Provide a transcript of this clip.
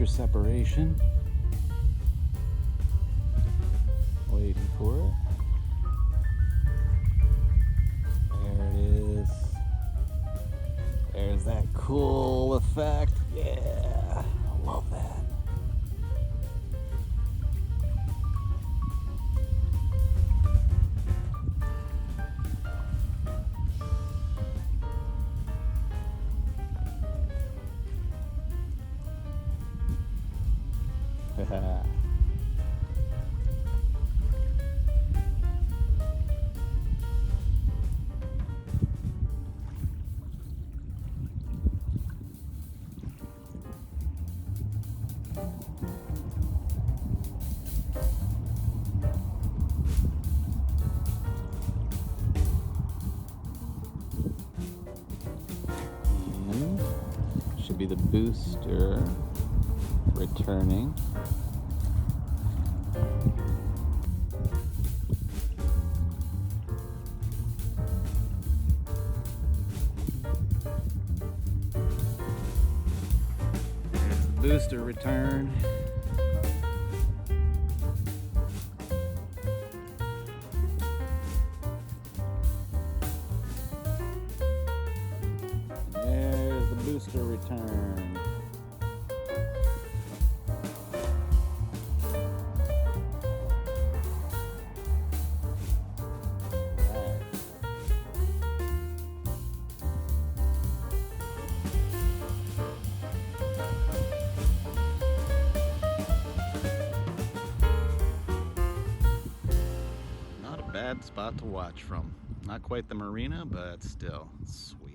extra separation. Waiting for it. There it is. There's that cool effect. Yeah, I love that. Should be the booster returning. There's the booster return. There's the booster return. Not a bad spot to watch from. Not quite the marina, but still sweet.